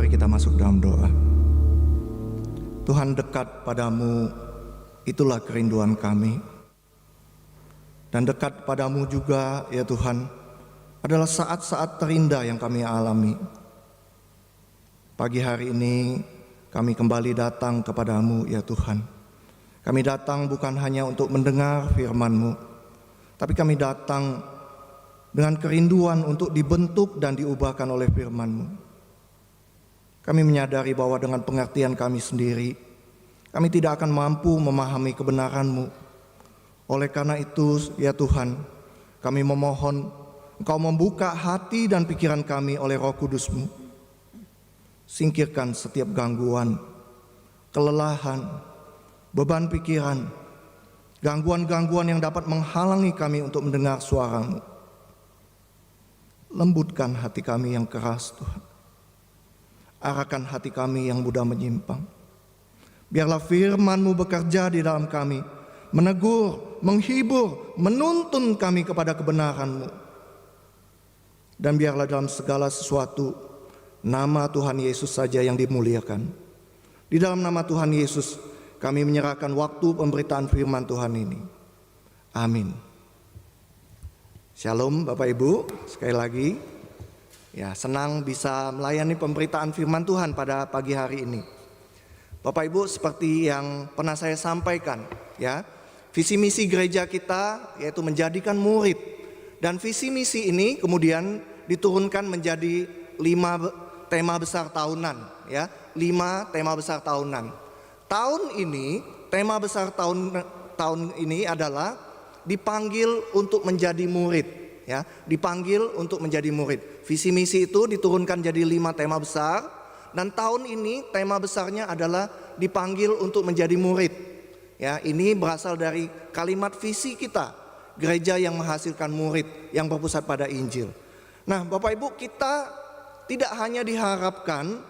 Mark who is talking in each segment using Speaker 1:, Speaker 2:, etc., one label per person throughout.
Speaker 1: Mari kita masuk dalam doa. Tuhan, dekat padamu itulah kerinduan kami. Dan dekat padamu juga ya Tuhan adalah saat-saat terindah yang kami alami. Pagi hari ini kami kembali datang kepadamu ya Tuhan. Kami datang bukan hanya untuk mendengar firman-Mu, tapi kami datang dengan kerinduan untuk dibentuk dan diubahkan oleh firman-Mu. Kami menyadari bahwa dengan pengertian kami sendiri, kami tidak akan mampu memahami kebenaran-Mu. Oleh karena itu, ya Tuhan, kami memohon Engkau membuka hati dan pikiran kami oleh Roh Kudus-Mu. Singkirkan setiap gangguan, kelelahan, beban pikiran, gangguan-gangguan yang dapat menghalangi kami untuk mendengar suara-Mu. Lembutkan hati kami yang keras, Tuhan. Arahkan hati kami yang mudah menyimpang. Biarlah firman-Mu bekerja di dalam kami, menegur, menghibur, menuntun kami kepada kebenaran-Mu. Dan biarlah dalam segala sesuatu, nama Tuhan Yesus saja yang dimuliakan. Di dalam nama Tuhan Yesus, kami menyerahkan waktu pemberitaan firman Tuhan ini. Amin. Shalom Bapak Ibu, sekali lagi. Ya, senang bisa melayani pemberitaan firman Tuhan pada pagi hari ini. Bapak Ibu, seperti yang pernah saya sampaikan, ya, visi misi gereja kita yaitu menjadikan murid. Dan visi misi ini kemudian diturunkan menjadi 5 tema besar tahunan, ya, 5 tema besar tahunan. Tahun ini, tema besar tahun ini adalah dipanggil untuk menjadi murid, ya, dipanggil untuk menjadi murid. Visi misi itu diturunkan jadi 5 tema besar, dan tahun ini tema besarnya adalah dipanggil untuk menjadi murid. Ya, ini berasal dari kalimat visi kita, gereja yang menghasilkan murid yang berpusat pada Injil. Nah, Bapak Ibu, kita tidak hanya diharapkan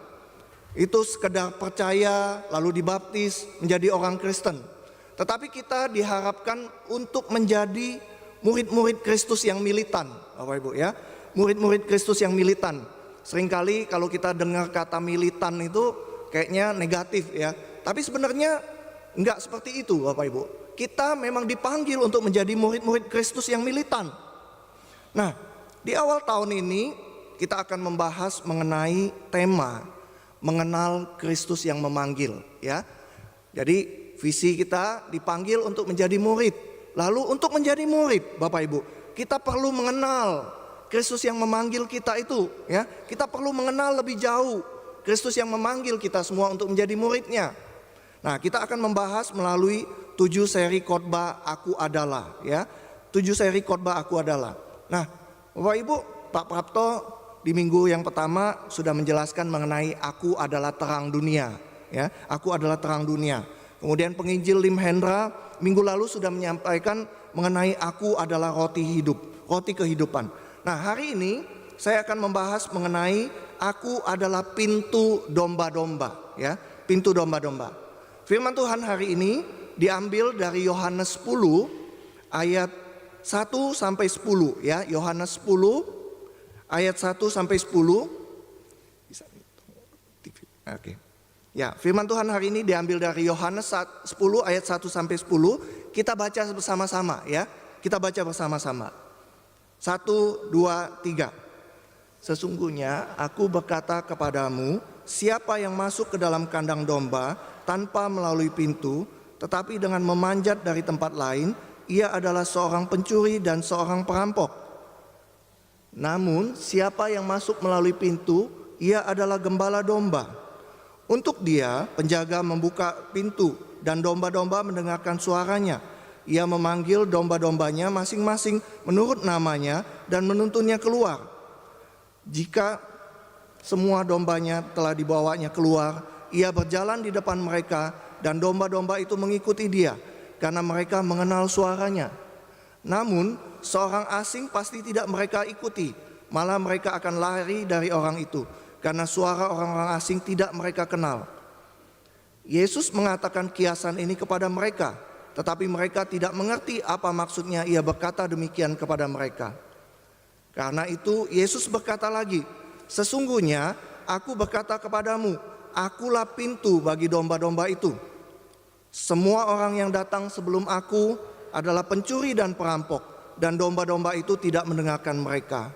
Speaker 1: itu sekedar percaya lalu dibaptis menjadi orang Kristen, tetapi kita diharapkan untuk menjadi murid-murid Kristus yang militan, Bapak Ibu, ya. Murid-murid Kristus yang militan. Seringkali kalau kita dengar kata militan itu kayaknya negatif, ya. Tapi sebenarnya enggak seperti itu, Bapak Ibu. Kita memang dipanggil untuk menjadi murid-murid Kristus yang militan. Nah, di awal tahun ini kita akan membahas mengenai tema mengenal Kristus yang memanggil, ya. Jadi visi kita dipanggil untuk menjadi murid. Lalu untuk menjadi murid, Bapak Ibu, kita perlu mengenal Kristus yang memanggil kita itu, ya. Kita perlu mengenal lebih jauh Kristus yang memanggil kita semua untuk menjadi muridnya. Nah, kita akan membahas melalui 7 seri khotbah Aku Adalah, ya. 7 seri khotbah Aku Adalah. Nah, Bapak Ibu, Pak Prapto di minggu yang pertama sudah menjelaskan mengenai Aku Adalah Terang Dunia, ya. Aku adalah terang dunia. Kemudian penginjil Lim Hendra minggu lalu sudah menyampaikan mengenai Aku Adalah Roti Hidup, roti kehidupan. Nah, hari ini saya akan membahas mengenai Aku Adalah Pintu Domba-domba, ya, pintu domba-domba. Firman Tuhan hari ini diambil dari Yohanes 10 ayat 1 sampai 10, ya. Yohanes 10 ayat 1 sampai 10. Oke. Ya, firman Tuhan hari ini diambil dari Yohanes 10 ayat 1 sampai 10. Kita baca bersama-sama, ya. Kita baca bersama-sama. 1, 2, 3. Sesungguhnya aku berkata kepadamu, siapa yang masuk ke dalam kandang domba tanpa melalui pintu, tetapi dengan memanjat dari tempat lain, ia adalah seorang pencuri dan seorang perampok. Namun siapa yang masuk melalui pintu, ia adalah gembala domba. Untuk dia, penjaga membuka pintu dan domba-domba mendengarkan suaranya. Ia memanggil domba-dombanya masing-masing menurut namanya dan menuntunnya keluar. Jika semua dombanya telah dibawanya keluar, ia berjalan di depan mereka dan domba-domba itu mengikuti dia karena mereka mengenal suaranya. Namun seorang asing pasti tidak mereka ikuti, malah mereka akan lari dari orang itu karena suara orang-orang asing tidak mereka kenal. Yesus mengatakan kiasan ini kepada mereka, tetapi mereka tidak mengerti apa maksudnya ia berkata demikian kepada mereka. Karena itu Yesus berkata lagi, sesungguhnya Aku berkata kepadamu, akulah pintu bagi domba-domba itu. Semua orang yang datang sebelum aku adalah pencuri dan perampok, dan domba-domba itu tidak mendengarkan mereka.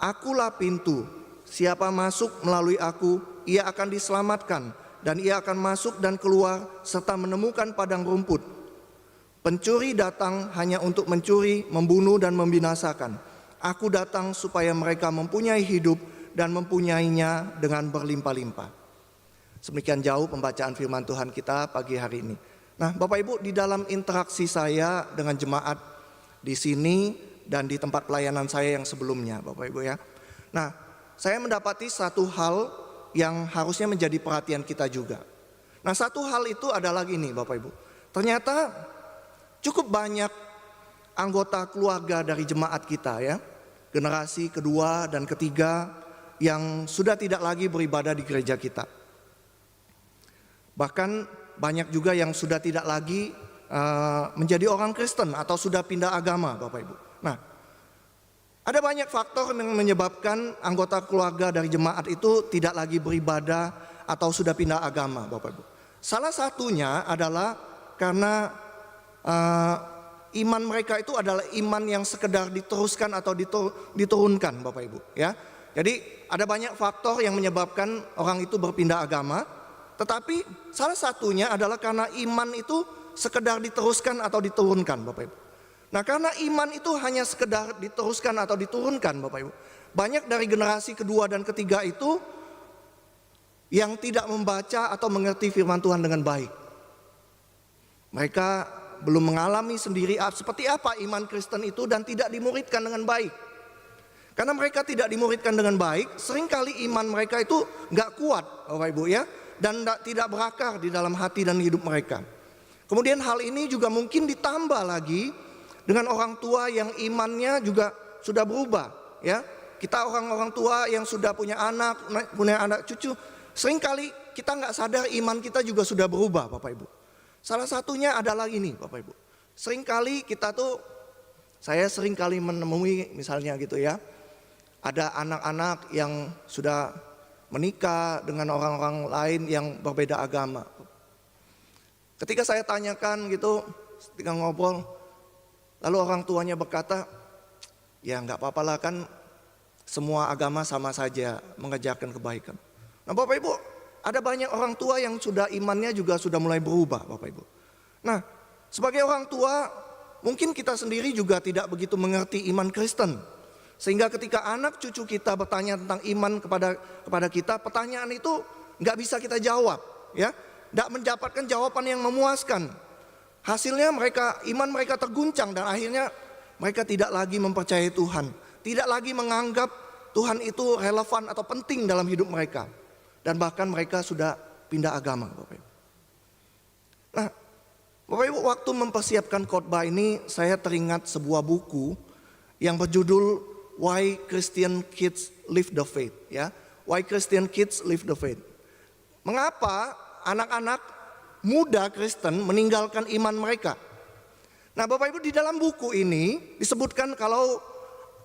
Speaker 1: Akulah pintu, siapa masuk melalui aku, ia akan diselamatkan, dan ia akan masuk dan keluar serta menemukan padang rumput. Pencuri datang hanya untuk mencuri, membunuh, dan membinasakan. Aku datang supaya mereka mempunyai hidup dan mempunyainya dengan berlimpah-limpah. Semikian jauh pembacaan firman Tuhan kita pagi hari ini. Nah, Bapak Ibu, di dalam interaksi saya dengan jemaat di sini dan di tempat pelayanan saya yang sebelumnya, Bapak Ibu ya. Nah, saya mendapati satu hal yang harusnya menjadi perhatian kita juga. Nah, satu hal itu adalah gini, Bapak Ibu. Ternyata cukup banyak anggota keluarga dari jemaat kita ya, generasi kedua dan ketiga yang sudah tidak lagi beribadah di gereja kita. Bahkan banyak juga yang sudah tidak lagi menjadi orang Kristen atau sudah pindah agama, Bapak Ibu. Nah, ada banyak faktor yang menyebabkan anggota keluarga dari jemaat itu tidak lagi beribadah atau sudah pindah agama, Bapak Ibu. Salah satunya adalah karena iman mereka itu adalah iman yang sekedar diteruskan atau diturunkan, Bapak Ibu ya. Jadi ada banyak faktor yang menyebabkan orang itu berpindah agama, tetapi salah satunya adalah karena iman itu sekedar diteruskan atau diturunkan, Bapak Ibu. Nah, karena iman itu hanya sekedar diteruskan atau diturunkan, Bapak Ibu, banyak dari generasi kedua dan ketiga itu yang tidak membaca atau mengerti firman Tuhan dengan baik. Mereka belum mengalami sendiri seperti apa iman Kristen itu dan tidak dimuridkan dengan baik. Karena mereka tidak dimuridkan dengan baik, seringkali iman mereka itu nggak kuat, Bapak Ibu ya, dan tidak berakar di dalam hati dan hidup mereka. Kemudian hal ini juga mungkin ditambah lagi dengan orang tua yang imannya juga sudah berubah ya. Kita orang-orang tua yang sudah punya anak cucu, seringkali kita nggak sadar iman kita juga sudah berubah, Bapak Ibu. Salah satunya adalah ini, Bapak Ibu. Seringkali kita tuh, saya seringkali menemui misalnya gitu ya, ada anak-anak yang sudah menikah dengan orang-orang lain yang berbeda agama. Ketika saya tanyakan gitu, ketika ngobrol, lalu orang tuanya berkata, ya nggak apa-apa lah, kan semua agama sama saja mengajarkan kebaikan. Nah, Bapak Ibu, ada banyak orang tua yang sudah imannya juga sudah mulai berubah, Bapak Ibu. Nah, sebagai orang tua, mungkin kita sendiri juga tidak begitu mengerti iman Kristen. Sehingga ketika anak cucu kita bertanya tentang iman kepada kita, pertanyaan itu nggak bisa kita jawab, ya, nggak mendapatkan jawaban yang memuaskan. Hasilnya iman mereka terguncang dan akhirnya mereka tidak lagi mempercayai Tuhan, tidak lagi menganggap Tuhan itu relevan atau penting dalam hidup mereka. Dan bahkan mereka sudah pindah agama, Bapak Ibu. Nah, Bapak Ibu, waktu mempersiapkan khotbah ini saya teringat sebuah buku yang berjudul Why Christian Kids Live the Faith ya. Why Christian Kids Live the Faith. Mengapa anak-anak muda Kristen meninggalkan iman mereka? Nah, Bapak Ibu, di dalam buku ini disebutkan kalau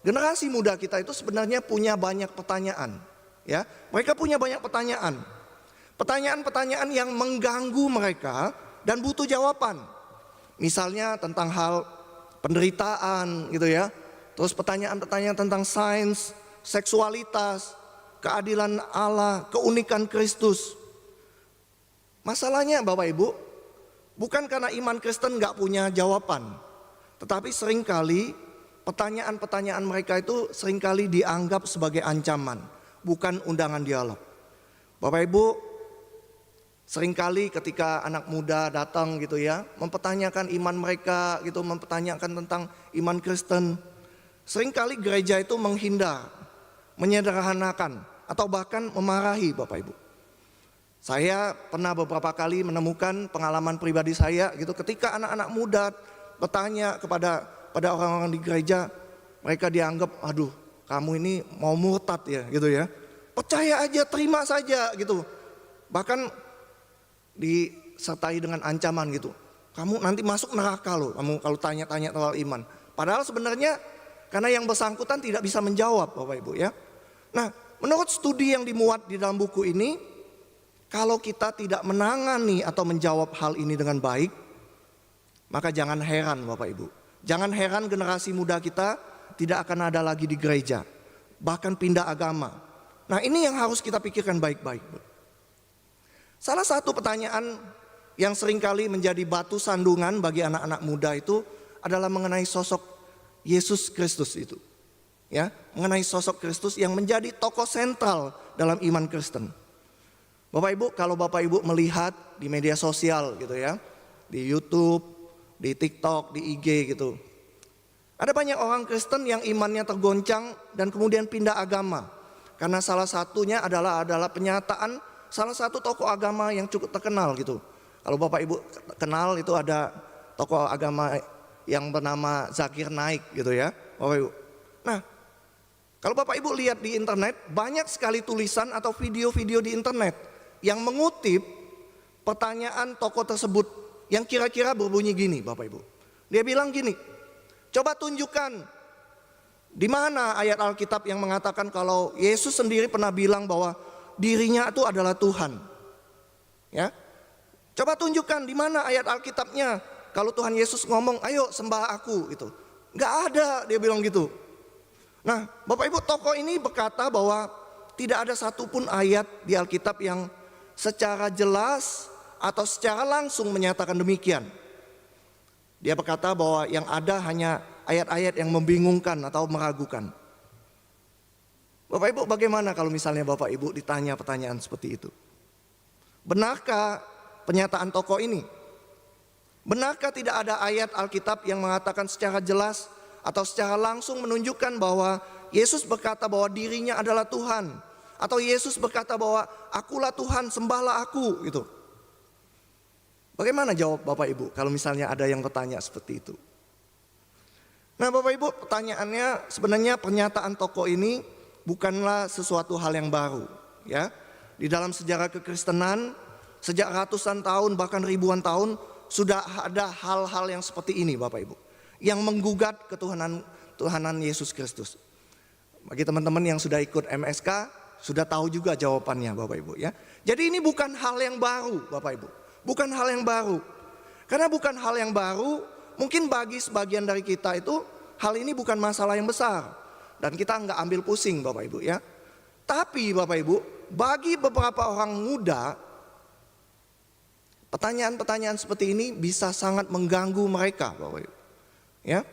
Speaker 1: generasi muda kita itu sebenarnya punya banyak pertanyaan. Ya, mereka punya banyak pertanyaan. Pertanyaan-pertanyaan yang mengganggu mereka dan butuh jawaban. Misalnya tentang hal penderitaan gitu ya. Terus pertanyaan-pertanyaan tentang sains, seksualitas, keadilan Allah, keunikan Kristus. Masalahnya Bapak Ibu, bukan karena iman Kristen gak punya jawaban. Tetapi seringkali pertanyaan-pertanyaan mereka itu seringkali dianggap sebagai ancaman, bukan undangan dialog. Bapak Ibu, seringkali ketika anak muda datang gitu ya, mempertanyakan iman mereka gitu, mempertanyakan tentang iman Kristen, seringkali gereja itu menghindar, menyederhanakan, atau bahkan memarahi, Bapak Ibu. Saya pernah beberapa kali menemukan pengalaman pribadi saya gitu, ketika anak-anak muda bertanya kepada orang-orang di gereja, mereka dianggap, aduh, kamu ini mau murtad ya gitu ya. Percaya aja, terima saja gitu. Bahkan disertai dengan ancaman gitu. Kamu nanti masuk neraka loh, kamu kalau tanya-tanya soal iman. Padahal sebenarnya karena yang bersangkutan tidak bisa menjawab, Bapak Ibu ya. Nah, menurut studi yang dimuat di dalam buku ini, kalau kita tidak menangani atau menjawab hal ini dengan baik, maka jangan heran Bapak Ibu. Jangan heran generasi muda kita tidak akan ada lagi di gereja, bahkan pindah agama. Nah, ini yang harus kita pikirkan baik-baik. Salah satu pertanyaan yang seringkali menjadi batu sandungan bagi anak-anak muda itu adalah mengenai sosok Yesus Kristus itu. Ya, mengenai sosok Kristus yang menjadi tokoh sentral dalam iman Kristen. Bapak Ibu, kalau Bapak Ibu melihat di media sosial gitu ya, di YouTube, di TikTok, di IG gitu. Ada banyak orang Kristen yang imannya tergoncang dan kemudian pindah agama. Karena salah satunya adalah penyataan salah satu tokoh agama yang cukup terkenal gitu. Kalau Bapak Ibu kenal itu ada tokoh agama yang bernama Zakir Naik gitu ya, Bapak Ibu. Nah, kalau Bapak Ibu lihat di internet, banyak sekali tulisan atau video-video di internet yang mengutip pertanyaan tokoh tersebut yang kira-kira berbunyi gini Bapak Ibu. Dia bilang gini, coba tunjukkan di mana ayat Alkitab yang mengatakan kalau Yesus sendiri pernah bilang bahwa dirinya itu adalah Tuhan. Ya. Coba tunjukkan di mana ayat Alkitabnya kalau Tuhan Yesus ngomong, ayo sembah aku gitu. Nggak ada, dia bilang gitu. Nah, Bapak Ibu, tokoh ini berkata bahwa tidak ada satupun ayat di Alkitab yang secara jelas atau secara langsung menyatakan demikian. Dia berkata bahwa yang ada hanya ayat-ayat yang membingungkan atau meragukan. Bapak Ibu, bagaimana kalau misalnya Bapak Ibu ditanya pertanyaan seperti itu? Benarkah pernyataan tokoh ini? Benarkah tidak ada ayat Alkitab yang mengatakan secara jelas atau secara langsung menunjukkan bahwa Yesus berkata bahwa dirinya adalah Tuhan, atau Yesus berkata bahwa akulah Tuhan, sembahlah aku gitu. Bagaimana jawab Bapak Ibu kalau misalnya ada yang bertanya seperti itu? Nah, Bapak Ibu, pertanyaannya sebenarnya pernyataan tokoh ini bukanlah sesuatu hal yang baru ya. Di dalam sejarah kekristenan sejak ratusan tahun bahkan ribuan tahun sudah ada hal-hal yang seperti ini Bapak Ibu, yang menggugat ketuhanan Yesus Kristus. Bagi teman-teman yang sudah ikut MSK sudah tahu juga jawabannya Bapak Ibu ya. Jadi ini bukan hal yang baru Bapak Ibu. Bukan hal yang baru. Karena bukan hal yang baru, mungkin bagi sebagian dari kita itu hal ini bukan masalah yang besar dan kita nggak ambil pusing Bapak Ibu ya. Tapi Bapak Ibu, bagi beberapa orang muda, pertanyaan-pertanyaan seperti ini bisa sangat mengganggu mereka Bapak Ibu. Ya,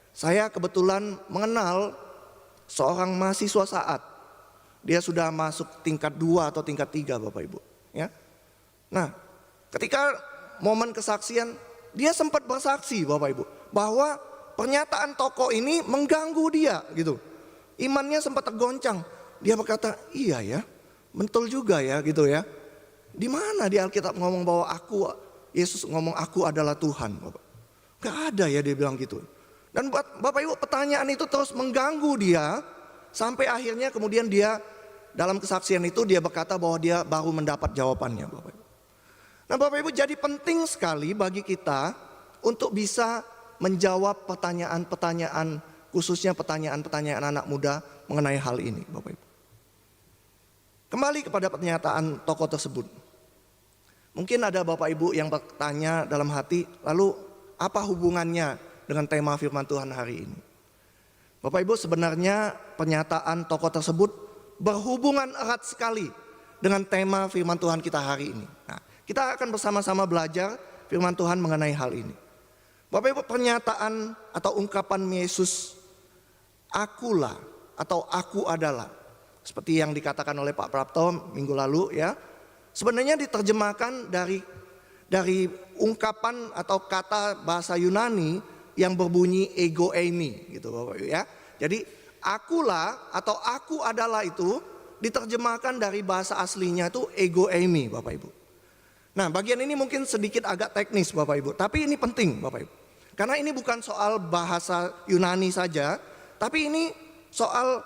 Speaker 1: saya kebetulan mengenal seorang mahasiswa saat dia sudah masuk tingkat 2 atau tingkat 3 Bapak Ibu. Ya, nah ketika momen kesaksian dia sempat bersaksi Bapak Ibu bahwa pernyataan tokoh ini mengganggu dia gitu. Imannya sempat tergoncang. Dia berkata, iya ya, betul juga ya gitu ya. Di mana di Alkitab ngomong bahwa Yesus ngomong aku adalah Tuhan Bapak. Gak ada ya dia bilang gitu. Dan Bapak Ibu, pertanyaan itu terus mengganggu dia sampai akhirnya kemudian dia dalam kesaksian itu dia berkata bahwa dia baru mendapat jawabannya Bapak Ibu. Nah Bapak Ibu, jadi penting sekali bagi kita untuk bisa menjawab pertanyaan-pertanyaan, khususnya pertanyaan-pertanyaan anak muda mengenai hal ini Bapak Ibu. Kembali kepada pernyataan tokoh tersebut. Mungkin ada Bapak Ibu yang bertanya dalam hati, lalu apa hubungannya dengan tema firman Tuhan hari ini? Bapak Ibu, sebenarnya pernyataan tokoh tersebut berhubungan erat sekali dengan tema firman Tuhan kita hari ini. Nah, kita akan bersama-sama belajar firman Tuhan mengenai hal ini. Bapak Ibu, pernyataan atau ungkapan Yesus, akulah atau aku adalah, seperti yang dikatakan oleh Pak Prapto minggu lalu ya, sebenarnya diterjemahkan dari ungkapan atau kata bahasa Yunani yang berbunyi ego eimi gitu Bapak Ibu ya. Jadi akulah atau aku adalah itu diterjemahkan dari bahasa aslinya itu ego eimi Bapak Ibu. Nah, bagian ini mungkin sedikit agak teknis Bapak Ibu, tapi ini penting Bapak Ibu. Karena ini bukan soal bahasa Yunani saja, tapi ini soal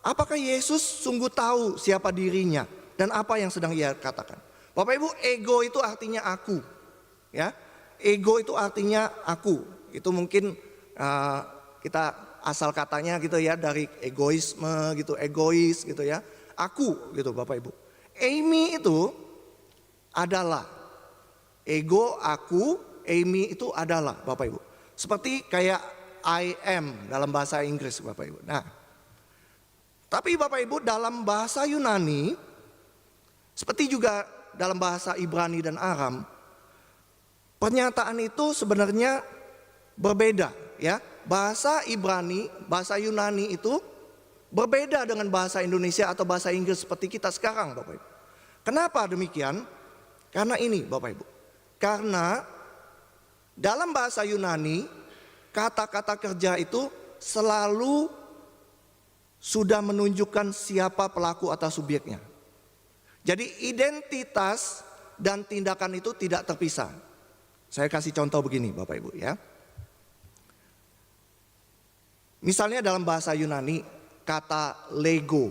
Speaker 1: apakah Yesus sungguh tahu siapa dirinya dan apa yang sedang ia katakan. Bapak Ibu, ego itu artinya aku. Ya. Ego itu artinya aku. Itu mungkin kita asal katanya gitu ya, dari egoisme gitu, egois gitu ya. Aku gitu Bapak Ibu. Eimi itu adalah ego, aku, eimi itu adalah Bapak Ibu. Seperti kayak I am dalam bahasa Inggris Bapak Ibu. Nah, tapi Bapak Ibu dalam bahasa Yunani, seperti juga dalam bahasa Ibrani dan Aram, pernyataan itu sebenarnya berbeda ya. Bahasa Ibrani, bahasa Yunani itu berbeda dengan bahasa Indonesia atau bahasa Inggris seperti kita sekarang Bapak Ibu. Kenapa demikian? Karena ini Bapak Ibu. Karena dalam bahasa Yunani, kata-kata kerja itu selalu sudah menunjukkan siapa pelaku atau subjeknya. Jadi identitas dan tindakan itu tidak terpisah. Saya kasih contoh begini Bapak Ibu ya. Misalnya dalam bahasa Yunani kata lego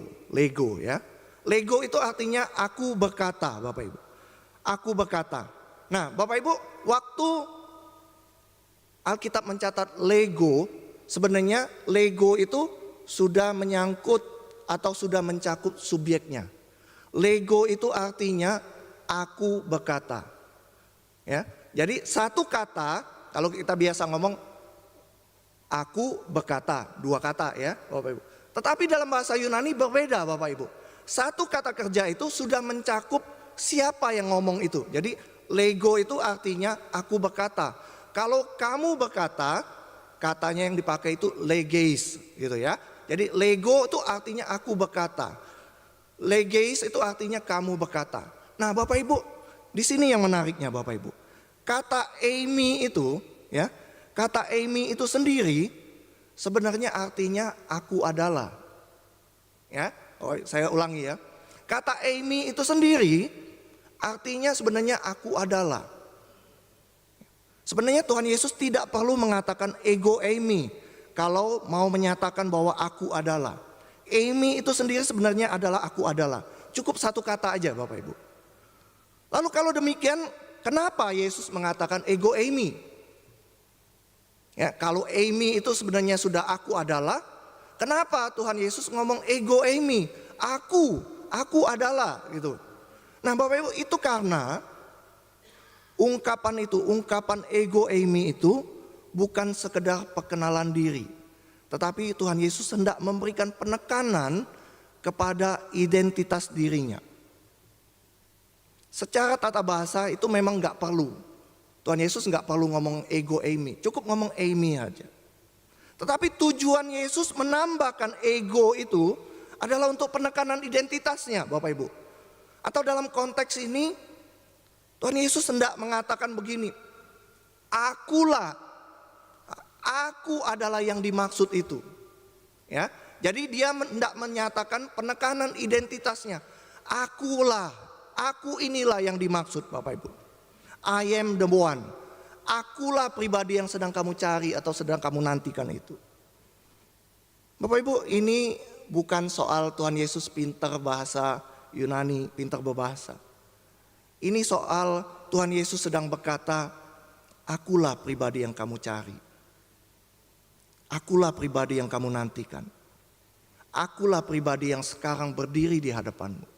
Speaker 1: ya. Lego itu artinya aku berkata Bapak Ibu. Aku berkata. Nah Bapak Ibu, waktu Alkitab mencatat lego, sebenarnya lego itu sudah menyangkut atau sudah mencakup subjeknya. Lego itu artinya aku berkata. Ya. Jadi satu kata, kalau kita biasa ngomong aku berkata, dua kata ya Bapak Ibu. Tetapi dalam bahasa Yunani berbeda Bapak Ibu. Satu kata kerja itu sudah mencakup siapa yang ngomong itu. Jadi lego itu artinya aku berkata. Kalau kamu berkata, katanya yang dipakai itu legeis gitu ya. Jadi lego itu artinya aku berkata. Legeis itu artinya kamu berkata. Nah Bapak Ibu, di sini yang menariknya Bapak Ibu. Kata eimi itu ya. Kata eimi itu sendiri sebenarnya artinya aku adalah. Ya, saya ulangi ya. Kata eimi itu sendiri artinya sebenarnya aku adalah. Sebenarnya Tuhan Yesus tidak perlu mengatakan ego eimi kalau mau menyatakan bahwa aku adalah. Eimi itu sendiri sebenarnya adalah aku adalah. Cukup satu kata aja Bapak Ibu. Lalu kalau demikian, kenapa Yesus mengatakan ego eimi? Ya, kalau eimi itu sebenarnya sudah aku adalah, kenapa Tuhan Yesus ngomong ego eimi? Aku adalah gitu. Nah Bapak Ibu, itu karena ungkapan ego eimi itu bukan sekedar perkenalan diri. Tetapi Tuhan Yesus hendak memberikan penekanan kepada identitas dirinya. Secara tata bahasa itu memang gak perlu. Tuhan Yesus nggak perlu ngomong ego eimi, cukup ngomong eimi aja. Tetapi tujuan Yesus menambahkan ego itu adalah untuk penekanan identitasnya Bapak Ibu. Atau dalam konteks ini Tuhan Yesus hendak mengatakan begini, aku adalah yang dimaksud itu. Ya, jadi dia hendak menyatakan penekanan identitasnya. Aku inilah yang dimaksud Bapak Ibu. I am the one. Akulah pribadi yang sedang kamu cari atau sedang kamu nantikan itu. Bapak Ibu, ini bukan soal Tuhan Yesus pintar bahasa Yunani, pintar berbahasa. Ini soal Tuhan Yesus sedang berkata, akulah pribadi yang kamu cari. Akulah pribadi yang kamu nantikan. Akulah pribadi yang sekarang berdiri di hadapanmu.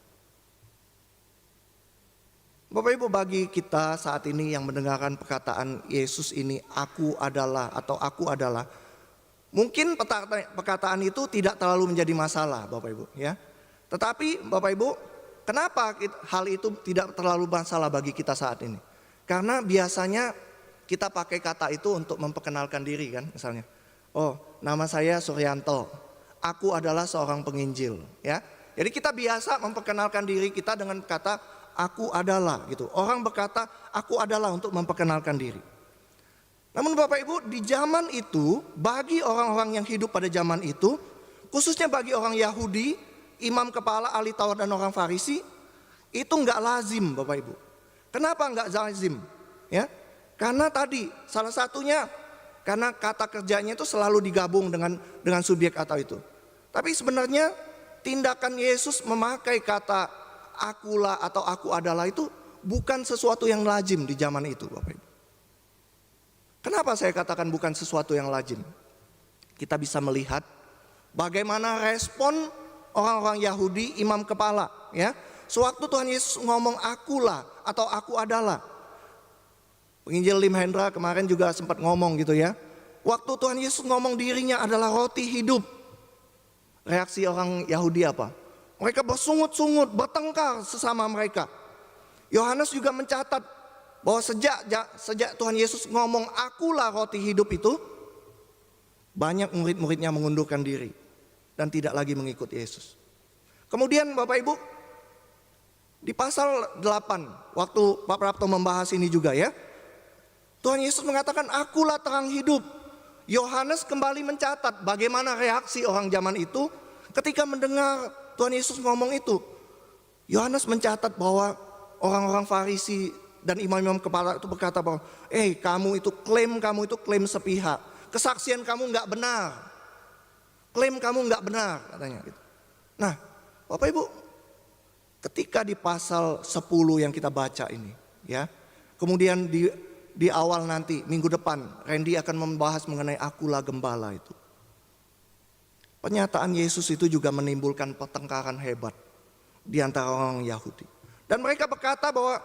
Speaker 1: Bapak Ibu, bagi kita saat ini yang mendengarkan perkataan Yesus ini, aku adalah atau aku adalah, mungkin perkataan itu tidak terlalu menjadi masalah Bapak Ibu ya. Tetapi Bapak Ibu, kenapa hal itu tidak terlalu masalah bagi kita saat ini? Karena biasanya kita pakai kata itu untuk memperkenalkan diri kan, misalnya. Oh, nama saya Suryanto, aku adalah seorang penginjil ya. Jadi kita biasa memperkenalkan diri kita dengan kata aku adalah gitu. Orang berkata aku adalah untuk memperkenalkan diri. Namun Bapak Ibu, di zaman itu, bagi orang-orang yang hidup pada zaman itu, khususnya bagi orang Yahudi, imam kepala, ahli Taurat dan orang Farisi, itu enggak lazim Bapak Ibu. Kenapa enggak lazim? Ya, karena tadi salah satunya karena kata kerjanya itu selalu digabung dengan subjek atau itu. Tapi sebenarnya tindakan Yesus memakai kata akulah atau aku adalah itu bukan sesuatu yang lazim di zaman itu Bapak Ibu. Kenapa saya katakan bukan sesuatu yang lazim? kita bisa melihat bagaimana respon orang-orang Yahudi, imam kepala, ya. Sewaktu Tuhan Yesus ngomong akulah atau aku adalah. Penginjil Lim Hendra kemarin juga sempat ngomong gitu ya. Waktu Tuhan Yesus ngomong dirinya adalah roti hidup, reaksi orang Yahudi apa? Mereka bersungut-sungut, bertengkar sesama mereka. Yohanes juga mencatat bahwa sejak Tuhan Yesus ngomong akulah roti hidup itu, banyak murid-muridnya mengundurkan diri dan tidak lagi mengikut Yesus. Kemudian Bapak Ibu, di pasal 8, waktu Pak Prapto membahas ini juga ya, Tuhan Yesus mengatakan akulah terang hidup. Yohanes kembali mencatat bagaimana reaksi orang zaman itu ketika mendengar Tuhan Yesus ngomong itu. Yohanes mencatat bahwa orang-orang Farisi dan imam-imam kepala itu berkata bahwa kamu itu klaim sepihak. Kesaksian kamu nggak benar. Klaim kamu nggak benar katanya gitu. Nah, Bapak Ibu, ketika di pasal 10 yang kita baca ini ya. Kemudian di awal nanti minggu depan Randy akan membahas mengenai akulah gembala itu. Pernyataan Yesus itu juga menimbulkan pertengkaran hebat di antara orang Yahudi. Dan mereka berkata bahwa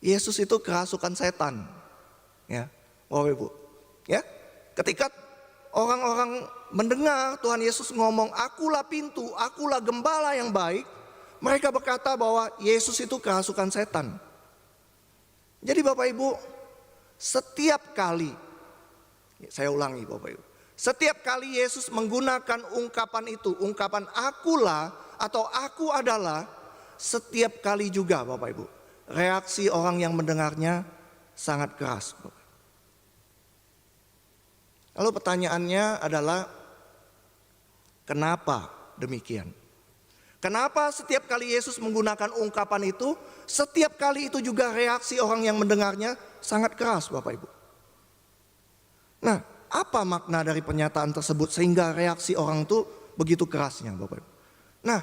Speaker 1: Yesus itu kerasukan setan. Ya, Bapak Ibu. Ya, ketika orang-orang mendengar Tuhan Yesus ngomong akulah pintu, akulah gembala yang baik, mereka berkata bahwa Yesus itu kerasukan setan. Jadi Bapak Ibu, setiap kali, saya ulangi Bapak Ibu, setiap kali Yesus menggunakan ungkapan itu, ungkapan akulah atau aku adalah, setiap kali juga Bapak Ibu, reaksi orang yang mendengarnya sangat keras. Lalu pertanyaannya adalah, kenapa demikian? Kenapa setiap kali Yesus menggunakan ungkapan itu, setiap kali itu juga reaksi orang yang mendengarnya sangat keras Bapak Ibu? Nah, apa makna dari pernyataan tersebut sehingga reaksi orang itu begitu kerasnya Bapak Ibu? Nah,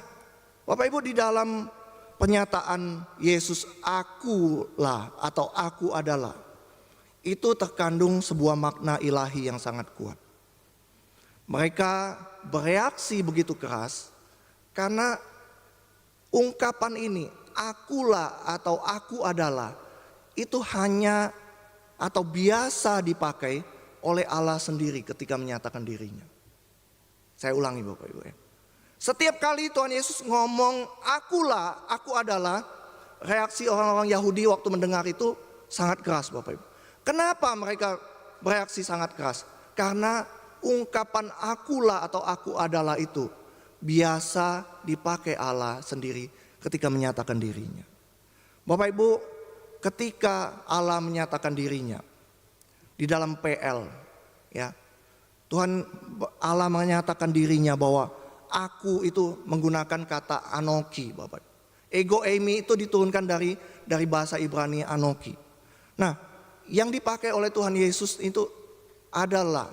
Speaker 1: Bapak Ibu, di dalam pernyataan Yesus akulah atau aku adalah, itu terkandung sebuah makna ilahi yang sangat kuat. Mereka bereaksi begitu keras karena ungkapan ini, akulah atau aku adalah, itu hanya atau biasa dipakai oleh Allah sendiri ketika menyatakan dirinya. Saya ulangi Bapak Ibu ya. Setiap kali Tuhan Yesus ngomong akulah, aku adalah, reaksi orang-orang Yahudi waktu mendengar itu sangat keras Bapak Ibu. Kenapa mereka bereaksi sangat keras? Karena ungkapan akulah atau aku adalah itu biasa dipakai Allah sendiri ketika menyatakan dirinya. Bapak Ibu, ketika Allah menyatakan dirinya di dalam PL, ya, Tuhan Allah menyatakan dirinya bahwa aku itu menggunakan kata anoki, Bapak. Ego eimi itu diturunkan dari bahasa Ibrani anoki. Nah, yang dipakai oleh Tuhan Yesus itu adalah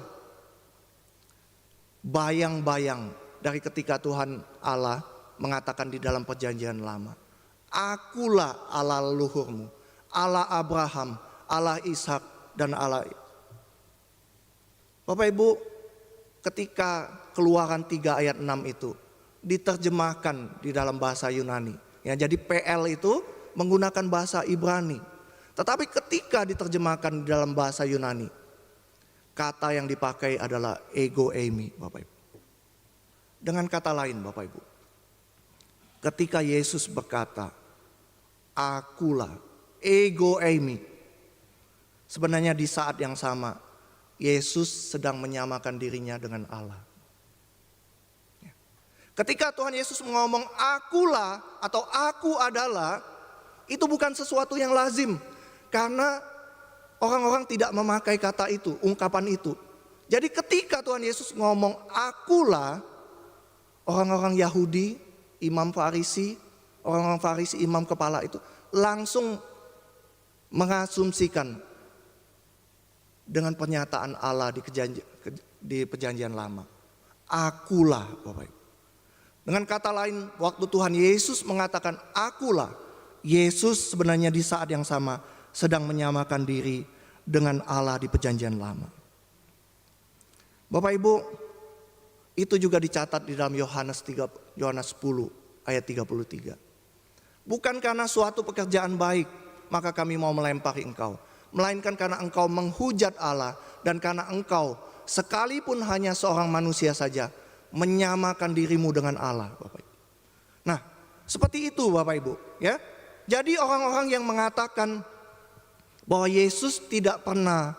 Speaker 1: bayang-bayang dari ketika Tuhan Allah mengatakan di dalam perjanjian lama, akulah Allah leluhurmu, Allah Abraham, Allah Ishak dan Allah. Bapak Ibu, ketika Keluaran 3 ayat 6 itu diterjemahkan di dalam bahasa Yunani, ya, jadi PL itu menggunakan bahasa Ibrani. Tetapi ketika diterjemahkan di dalam bahasa Yunani, kata yang dipakai adalah ego eimi, Bapak Ibu. Dengan kata lain Bapak Ibu, ketika Yesus berkata, akulah, ego eimi, sebenarnya di saat yang sama, Yesus sedang menyamakan dirinya dengan Allah. Ketika Tuhan Yesus ngomong akulah atau aku adalah, itu bukan sesuatu yang lazim. Karena orang-orang tidak memakai kata itu, ungkapan itu. Jadi ketika Tuhan Yesus ngomong akulah, orang-orang Yahudi, imam Farisi, orang-orang Farisi, imam kepala itu langsung mengasumsikan dengan pernyataan Allah di perjanjian lama. Akulah, Bapak Ibu. Dengan kata lain, waktu Tuhan Yesus mengatakan akulah, Yesus sebenarnya di saat yang sama sedang menyamakan diri dengan Allah di perjanjian lama. Bapak Ibu, itu juga dicatat di dalam Yohanes 10 ayat 33. Bukan karena suatu pekerjaan baik maka kami mau melempari engkau, melainkan karena engkau menghujat Allah dan karena engkau sekalipun hanya seorang manusia saja menyamakan dirimu dengan Allah, Bapak Ibu. Nah, seperti itu Bapak Ibu, ya. Jadi orang-orang yang mengatakan bahwa Yesus tidak pernah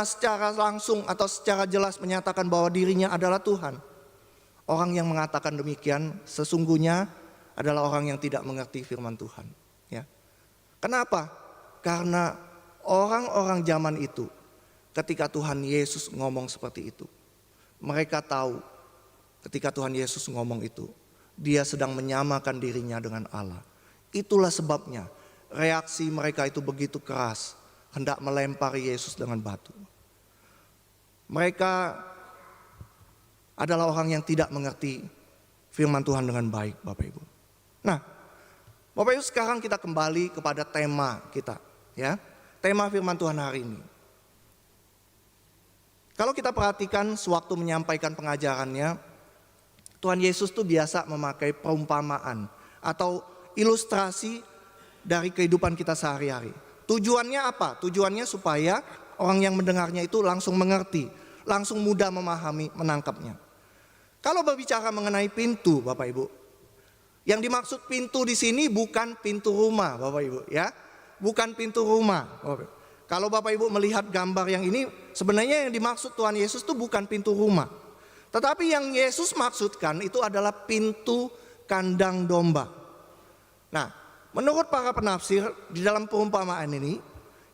Speaker 1: secara langsung atau secara jelas menyatakan bahwa dirinya adalah Tuhan. Orang yang mengatakan demikian sesungguhnya adalah orang yang tidak mengerti firman Tuhan. Ya. Kenapa? Karena orang-orang zaman itu ketika Tuhan Yesus ngomong seperti itu, mereka tahu ketika Tuhan Yesus ngomong itu, dia sedang menyamakan dirinya dengan Allah. Itulah sebabnya reaksi mereka itu begitu keras, hendak melempari Yesus dengan batu. Mereka adalah orang yang tidak mengerti firman Tuhan dengan baik, Bapak Ibu. Nah, Bapak Ibu, sekarang kita kembali kepada tema kita, ya. Tema firman Tuhan hari ini. Kalau kita perhatikan sewaktu menyampaikan pengajarannya, Tuhan Yesus tuh biasa memakai perumpamaan atau ilustrasi dari kehidupan kita sehari-hari. Tujuannya apa? Tujuannya supaya orang yang mendengarnya itu langsung mengerti, langsung mudah memahami, menangkapnya. Kalau berbicara mengenai pintu, Bapak Ibu, yang dimaksud pintu di sini bukan pintu rumah, Bapak Ibu, ya, bukan pintu rumah. Kalau Bapak Ibu melihat gambar yang ini, sebenarnya yang dimaksud Tuhan Yesus itu bukan pintu rumah, tetapi yang Yesus maksudkan itu adalah pintu kandang domba. Nah, menurut para penafsir di dalam perumpamaan ini,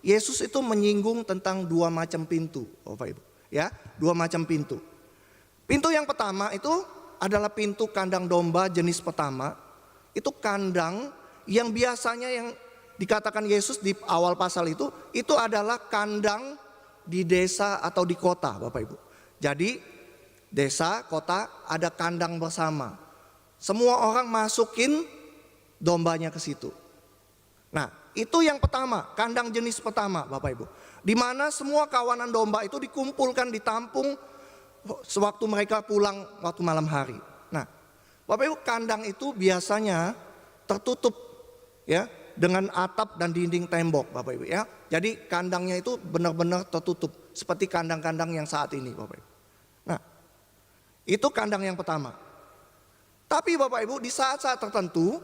Speaker 1: Yesus itu menyinggung tentang dua macam pintu, Bapak Ibu, ya, dua macam pintu. Pintu yang pertama itu adalah pintu kandang domba jenis pertama. Itu kandang yang biasanya yang dikatakan Yesus di awal pasal itu adalah kandang di desa atau di kota, Bapak Ibu. Jadi desa, kota ada kandang bersama. Semua orang masukin dombanya ke situ. Nah, itu yang pertama, kandang jenis pertama, Bapak Ibu. Di mana semua kawanan domba itu dikumpulkan, ditampung sewaktu mereka pulang waktu malam hari. Nah, Bapak Ibu, kandang itu biasanya tertutup, ya, dengan atap dan dinding tembok, Bapak Ibu, ya. Jadi kandangnya itu benar-benar tertutup seperti kandang-kandang yang saat ini, Bapak Ibu. Nah, itu kandang yang pertama. Tapi Bapak Ibu, di saat-saat tertentu,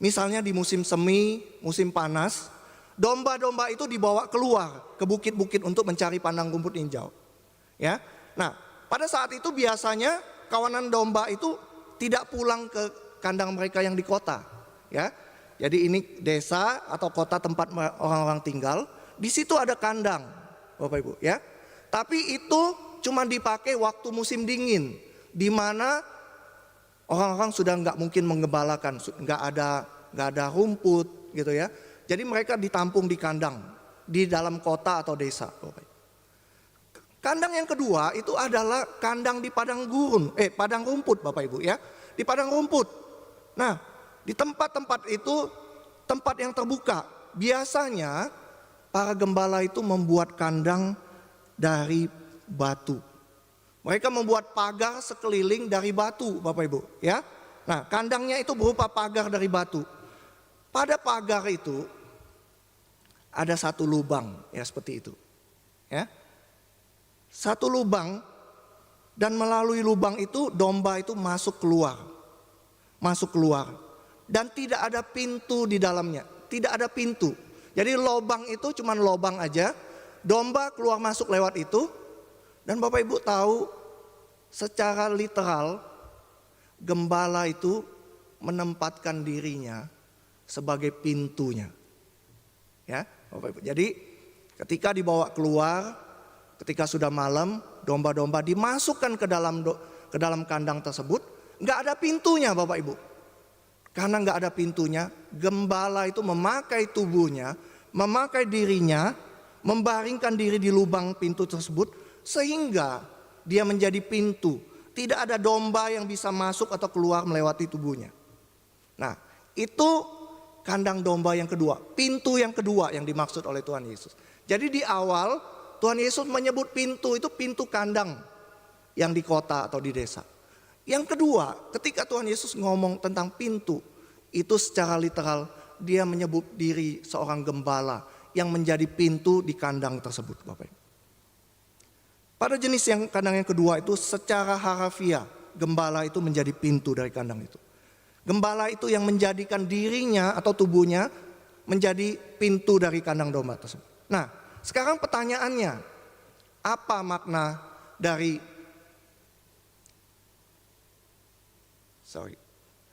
Speaker 1: misalnya di musim semi, musim panas, domba-domba itu dibawa keluar ke bukit-bukit untuk mencari padang rumput hijau, ya. Nah, pada saat itu biasanya kawanan domba itu tidak pulang ke kandang mereka yang di kota, ya. Jadi ini desa atau kota tempat orang-orang tinggal, di situ ada kandang, Bapak Ibu, ya. Tapi itu cuma dipakai waktu musim dingin, di mana orang-orang sudah nggak mungkin menggembalakan, nggak ada rumput, gitu ya. Jadi mereka ditampung di kandang di dalam kota atau desa, Bapak Ibu. Kandang yang kedua itu adalah kandang di padang rumput, Bapak Ibu, ya. Di padang rumput. Nah, di tempat-tempat itu tempat yang terbuka. Biasanya para gembala itu membuat kandang dari batu. Mereka membuat pagar sekeliling dari batu, Bapak Ibu, ya. Nah, kandangnya itu berupa pagar dari batu. Pada pagar itu ada satu lubang, ya, seperti itu, ya. Satu lubang, dan melalui lubang itu domba itu masuk keluar, dan tidak ada pintu di dalamnya, tidak ada pintu. Jadi lubang itu cuma lubang aja, domba keluar masuk lewat itu. Dan Bapak Ibu tahu, secara literal gembala itu menempatkan dirinya sebagai pintunya, ya, Bapak Ibu. Jadi ketika dibawa keluar, ketika sudah malam, domba-domba dimasukkan ke dalam kandang tersebut, nggak ada pintunya, Bapak Ibu. Karena nggak ada pintunya, gembala itu memakai tubuhnya, memakai dirinya, membaringkan diri di lubang pintu tersebut, sehingga dia menjadi pintu. Tidak ada domba yang bisa masuk atau keluar melewati tubuhnya. Nah, itu kandang domba yang kedua, pintu yang kedua yang dimaksud oleh Tuhan Yesus. Jadi di awal Tuhan Yesus menyebut pintu itu pintu kandang yang di kota atau di desa. Yang kedua, ketika Tuhan Yesus ngomong tentang pintu, itu secara literal dia menyebut diri seorang gembala yang menjadi pintu di kandang tersebut, Bapak Ibu. Pada jenis yang kandang yang kedua itu secara harafiah, gembala itu menjadi pintu dari kandang itu. Gembala itu yang menjadikan dirinya atau tubuhnya menjadi pintu dari kandang domba tersebut. Nah, sekarang pertanyaannya, apa makna dari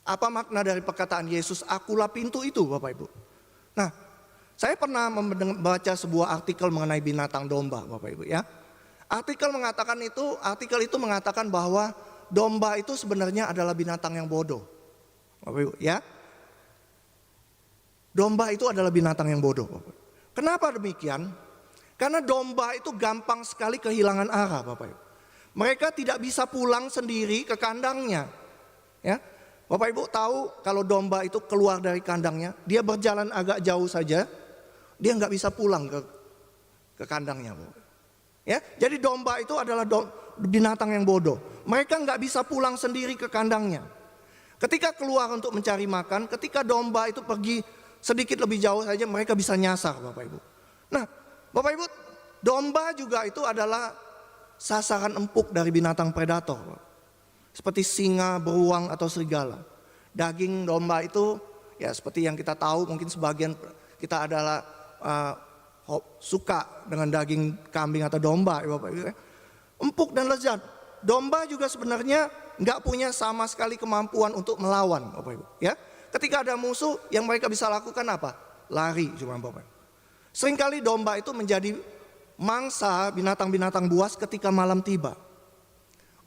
Speaker 1: apa makna dari perkataan Yesus, akulah pintu itu, Bapak Ibu? Nah, saya pernah membaca sebuah artikel mengenai binatang domba, Bapak Ibu ya. Artikel itu mengatakan bahwa domba itu sebenarnya adalah binatang yang bodoh, Bapak Ibu ya. Domba itu adalah binatang yang bodoh, Bapak. Kenapa demikian? Karena domba itu gampang sekali kehilangan arah, Bapak Ibu. Mereka tidak bisa pulang sendiri ke kandangnya. Ya, Bapak Ibu tahu kalau domba itu keluar dari kandangnya, dia berjalan agak jauh saja, dia nggak bisa pulang ke kandangnya, Bapak. Ya, jadi domba itu adalah binatang yang bodoh. Mereka nggak bisa pulang sendiri ke kandangnya. Ketika keluar untuk mencari makan, ketika domba itu pergi sedikit lebih jauh saja, mereka bisa nyasar, Bapak Ibu. Nah, Bapak Ibu, domba juga itu adalah sasaran empuk dari binatang predator, Bapak. Seperti singa, beruang atau serigala. Daging domba itu ya seperti yang kita tahu, mungkin sebagian kita adalah suka dengan daging kambing atau domba, ya Bapak Ibu. Empuk dan lezat. Domba juga sebenarnya nggak punya sama sekali kemampuan untuk melawan, Bapak Ibu. Ya, ketika ada musuh, yang mereka bisa lakukan apa? Lari, cuma Bapak Ibu. Seringkali domba itu menjadi mangsa binatang-binatang buas ketika malam tiba.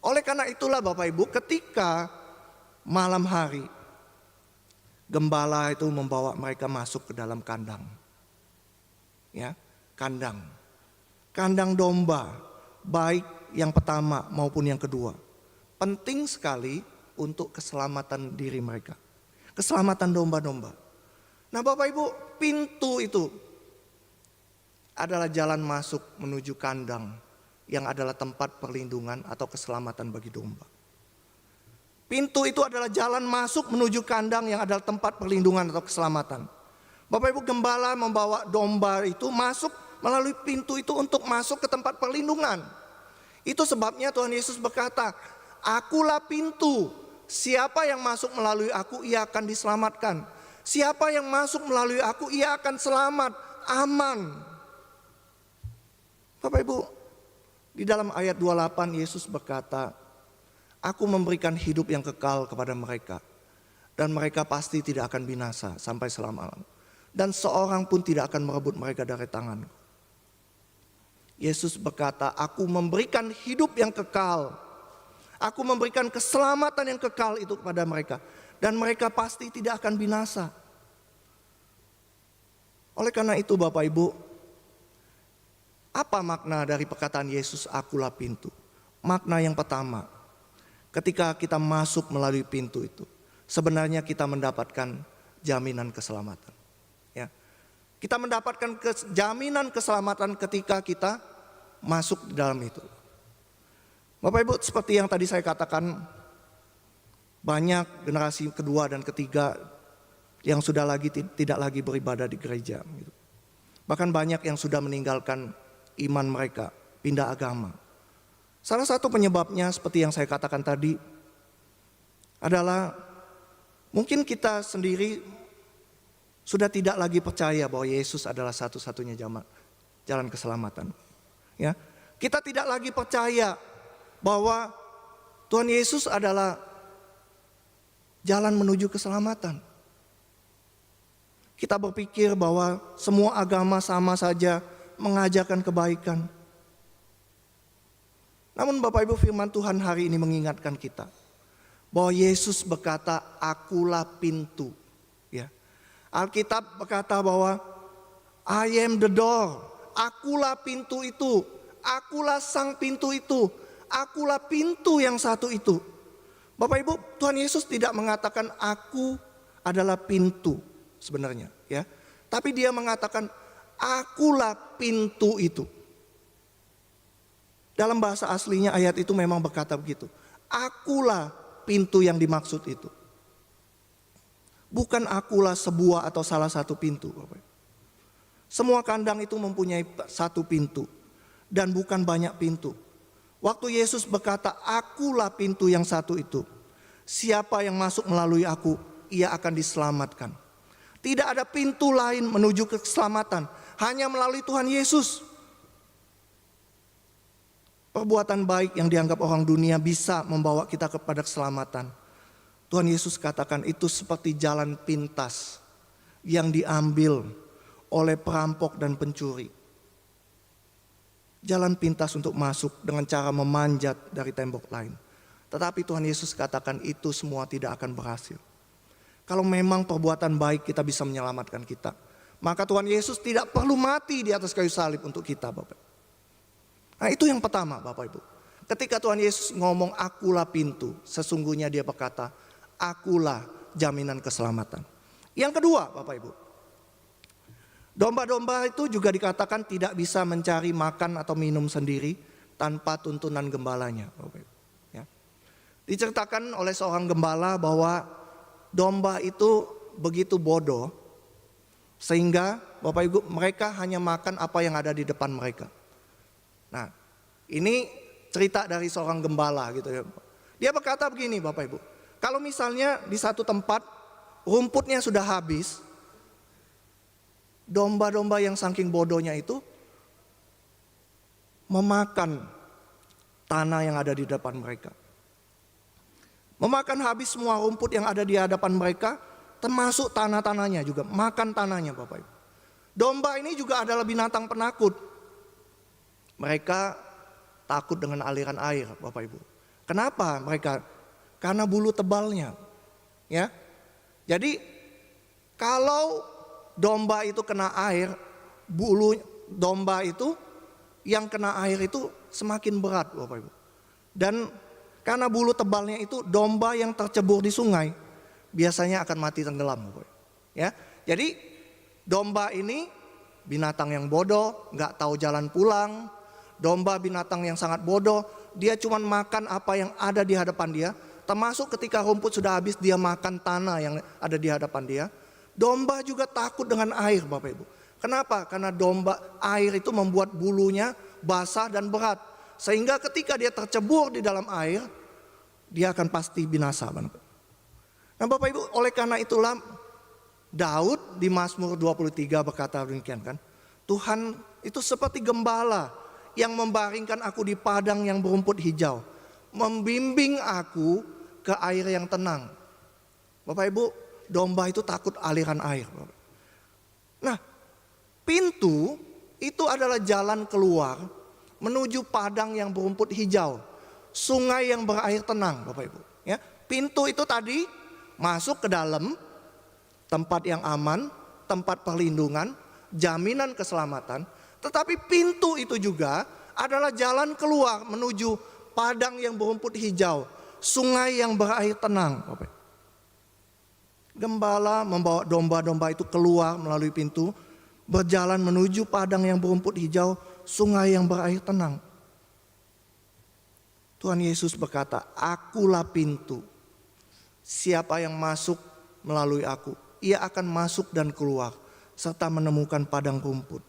Speaker 1: Oleh karena itulah Bapak Ibu, ketika malam hari, gembala itu membawa mereka masuk ke dalam kandang. Ya, kandang. Kandang domba, baik yang pertama maupun yang kedua. Penting sekali untuk keselamatan diri mereka. Keselamatan domba-domba. Nah Bapak Ibu, pintu itu adalah jalan masuk menuju kandang yang adalah tempat perlindungan atau keselamatan bagi domba. Pintu itu adalah jalan masuk menuju kandang yang adalah tempat perlindungan atau keselamatan. Bapak Ibu, gembala membawa domba itu masuk melalui pintu itu untuk masuk ke tempat perlindungan. Itu sebabnya Tuhan Yesus berkata, akulah pintu, siapa yang masuk melalui aku ia akan diselamatkan. Siapa yang masuk melalui aku ia akan selamat, aman. Bapak Ibu, di dalam ayat 28 Yesus berkata, aku memberikan hidup yang kekal kepada mereka, dan mereka pasti tidak akan binasa sampai selama-lamanya, dan seorang pun tidak akan merebut mereka dari tanganku. Yesus berkata, aku memberikan hidup yang kekal, aku memberikan keselamatan yang kekal itu kepada mereka, dan mereka pasti tidak akan binasa. Oleh karena itu Bapak Ibu, apa makna dari perkataan Yesus, akulah pintu? Makna yang pertama, ketika kita masuk melalui pintu itu, sebenarnya kita mendapatkan jaminan keselamatan. Ya, kita mendapatkan jaminan keselamatan ketika kita masuk di dalam itu. Bapak Ibu, seperti yang tadi saya katakan, banyak generasi kedua dan ketiga yang sudah tidak lagi beribadah di gereja. Bahkan banyak yang sudah meninggalkan iman mereka, pindah agama. Salah satu penyebabnya seperti yang saya katakan tadi adalah mungkin kita sendiri sudah tidak lagi percaya bahwa Yesus adalah satu-satunya jalan keselamatan. Ya, kita tidak lagi percaya bahwa Tuhan Yesus adalah jalan menuju keselamatan. Kita berpikir bahwa semua agama sama saja mengajarkan kebaikan. Namun Bapak Ibu, firman Tuhan hari ini mengingatkan kita bahwa Yesus berkata, akulah pintu. Ya, Alkitab berkata bahwa I am the door. Akulah pintu itu. Akulah sang pintu itu. Akulah pintu yang satu itu. Bapak Ibu, Tuhan Yesus tidak mengatakan aku adalah pintu sebenarnya, ya. Tapi dia mengatakan akulah pintu itu. Dalam bahasa aslinya ayat itu memang berkata begitu. Akulah pintu yang dimaksud itu. Bukan akulah sebuah atau salah satu pintu. Semua kandang itu mempunyai satu pintu. Dan bukan banyak pintu. Waktu Yesus berkata, akulah pintu yang satu itu. Siapa yang masuk melalui aku, ia akan diselamatkan. Tidak ada pintu lain menuju ke keselamatan. Hanya melalui Tuhan Yesus. Perbuatan baik yang dianggap orang dunia bisa membawa kita kepada keselamatan. Tuhan Yesus katakan itu seperti jalan pintas yang diambil oleh perampok dan pencuri. Jalan pintas untuk masuk dengan cara memanjat dari tembok lain. Tetapi Tuhan Yesus katakan itu semua tidak akan berhasil. Kalau memang perbuatan baik kita bisa menyelamatkan kita, maka Tuhan Yesus tidak perlu mati di atas kayu salib untuk kita, Bapak. Nah, itu yang pertama, Bapak Ibu. Ketika Tuhan Yesus ngomong akulah pintu, sesungguhnya dia berkata, akulah jaminan keselamatan. Yang kedua, Bapak Ibu, domba-domba itu juga dikatakan tidak bisa mencari makan atau minum sendiri tanpa tuntunan gembalanya, Bapak Ibu. Ya. Diceritakan oleh seorang gembala bahwa domba itu begitu bodoh sehingga Bapak Ibu mereka hanya makan apa yang ada di depan mereka. Nah, ini cerita dari seorang gembala gitu ya. Dia berkata begini, Bapak Ibu. Kalau misalnya di satu tempat rumputnya sudah habis, domba-domba yang saking bodohnya itu memakan tanah yang ada di depan mereka. Memakan habis semua rumput yang ada di hadapan mereka, termasuk tanah-tanahnya juga, makan tanahnya, Bapak Ibu. Domba ini juga adalah binatang penakut. Mereka takut dengan aliran air, Bapak Ibu. Kenapa mereka? Karena bulu tebalnya. Ya. Jadi kalau domba itu kena air, bulu domba itu yang kena air itu semakin berat, Bapak Ibu. Dan karena bulu tebalnya itu, domba yang tercebur di sungai biasanya akan mati tenggelam, Bapak Ibu. Ya. Jadi domba ini binatang yang bodoh, nggak tahu jalan pulang. Domba binatang yang sangat bodoh, dia cuma makan apa yang ada di hadapan dia. Termasuk ketika rumput sudah habis, dia makan tanah yang ada di hadapan dia. Domba juga takut dengan air, Bapak Ibu. Kenapa? Karena domba air itu membuat bulunya basah dan berat. Sehingga ketika dia tercebur di dalam air, dia akan pasti binasa. Nah, Bapak Ibu, oleh karena itulah Daud di Mazmur 23 berkata demikian kan. Tuhan itu seperti gembala yang membaringkan aku di padang yang berumput hijau, membimbing aku ke air yang tenang. Bapak Ibu, domba itu takut aliran air. Nah, pintu itu adalah jalan keluar menuju padang yang berumput hijau, sungai yang berair tenang, Bapak Ibu. Ya, pintu itu tadi masuk ke dalam tempat yang aman, tempat perlindungan, jaminan keselamatan. Tetapi pintu itu juga adalah jalan keluar menuju padang yang berumput hijau, sungai yang berair tenang. Gembala membawa domba-domba itu keluar melalui pintu, berjalan menuju padang yang berumput hijau, sungai yang berair tenang. Tuhan Yesus berkata, akulah pintu. Siapa yang masuk melalui aku, ia akan masuk dan keluar, serta menemukan padang rumput.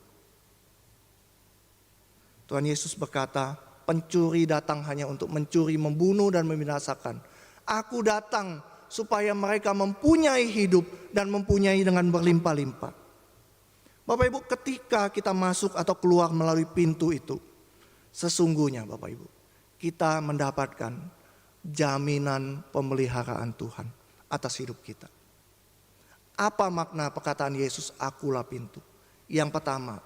Speaker 1: Tuhan Yesus berkata, pencuri datang hanya untuk mencuri, membunuh dan membinasakan. Aku datang supaya mereka mempunyai hidup dan mempunyai dengan berlimpah-limpah. Bapak Ibu, ketika kita masuk atau keluar melalui pintu itu, sesungguhnya Bapak Ibu, kita mendapatkan jaminan pemeliharaan Tuhan atas hidup kita. Apa makna perkataan Yesus, akulah pintu? Yang pertama,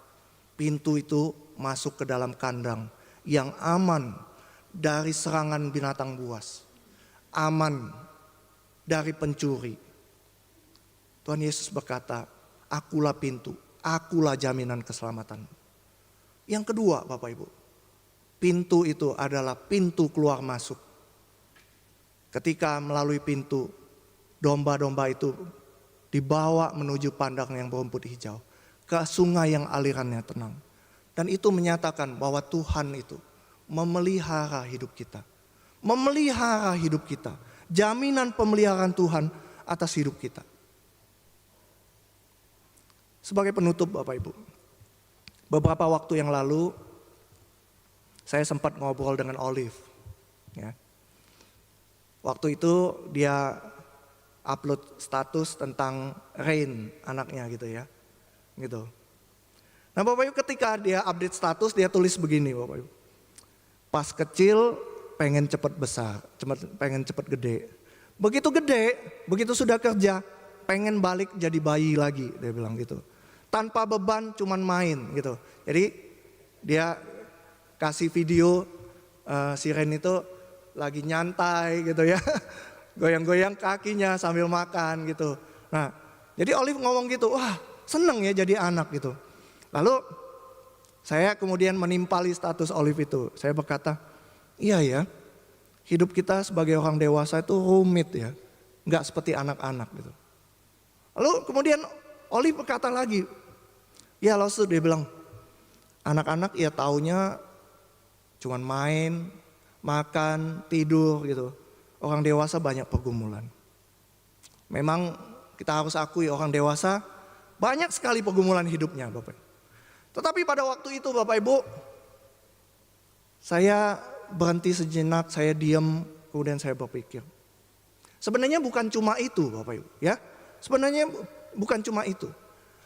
Speaker 1: pintu itu masuk ke dalam kandang yang aman dari serangan binatang buas, aman dari pencuri. Tuhan Yesus berkata, akulah pintu, akulah jaminan keselamatan. Yang kedua, Bapak Ibu, pintu itu adalah pintu keluar masuk. Ketika melalui pintu, domba-domba itu dibawa menuju padang yang berumput hijau, ke sungai yang alirannya tenang. Dan itu menyatakan bahwa Tuhan itu memelihara hidup kita. Memelihara hidup kita. Jaminan pemeliharaan Tuhan atas hidup kita. Sebagai penutup Bapak Ibu, beberapa waktu yang lalu saya sempat ngobrol dengan Olive. Ya. Waktu itu dia upload status tentang Rain, anaknya gitu ya. Gitu. Nah Bapak Ibu, ketika dia update status, dia tulis begini Bapak Ibu. Pas kecil pengen cepat besar, pengen cepat gede. Begitu gede, begitu sudah kerja, pengen balik jadi bayi lagi, dia bilang gitu. Tanpa beban, cuman main gitu. Jadi dia kasih video si Ren itu lagi nyantai gitu ya. Goyang-goyang kakinya sambil makan gitu. Nah, jadi Olive ngomong gitu, wah seneng ya jadi anak gitu. Lalu saya kemudian menimpali status Olive itu. Saya berkata, iya ya, hidup kita sebagai orang dewasa itu rumit ya. Enggak seperti anak-anak gitu. Lalu kemudian Olive berkata lagi, ya lalu dia bilang, anak-anak ya taunya cuman main, makan, tidur gitu. Orang dewasa banyak pergumulan. Memang kita harus akui orang dewasa banyak sekali pergumulan hidupnya Bapak. Tetapi pada waktu itu Bapak Ibu, saya berhenti sejenak, saya diam, kemudian saya berpikir. Sebenarnya bukan cuma itu Bapak Ibu ya. Sebenarnya bukan cuma itu.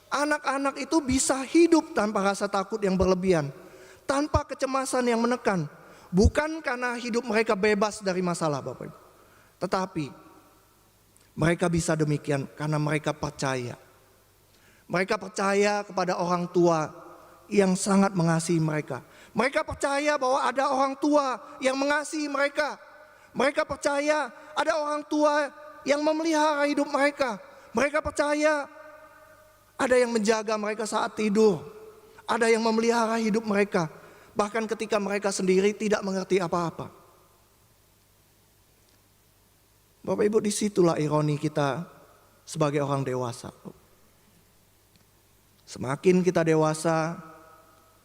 Speaker 1: Anak-anak itu bisa hidup tanpa rasa takut yang berlebihan, tanpa kecemasan yang menekan. Bukan karena hidup mereka bebas dari masalah Bapak Ibu. Tetapi mereka bisa demikian karena mereka percaya. Mereka percaya kepada orang tua yang sangat mengasihi mereka. Mereka percaya bahwa ada orang tua yang mengasihi mereka. Mereka percaya ada orang tua yang memelihara hidup mereka. Mereka percaya ada yang menjaga mereka saat tidur. Ada yang memelihara hidup mereka. Bahkan ketika mereka sendiri tidak mengerti apa-apa. Bapak Ibu, disitulah ironi kita sebagai orang dewasa. Semakin kita dewasa,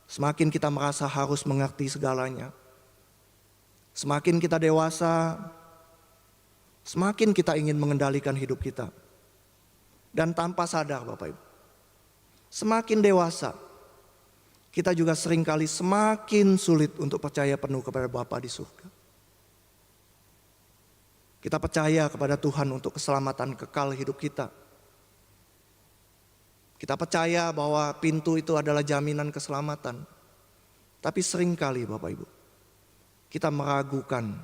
Speaker 1: semakin kita merasa harus mengerti segalanya. Semakin kita dewasa, semakin kita ingin mengendalikan hidup kita. Dan tanpa sadar Bapak Ibu, semakin dewasa, kita juga seringkali semakin sulit untuk percaya penuh kepada Bapa di surga. Kita percaya kepada Tuhan untuk keselamatan kekal hidup kita. Kita percaya bahwa pintu itu adalah jaminan keselamatan. Tapi seringkali Bapak Ibu, kita meragukan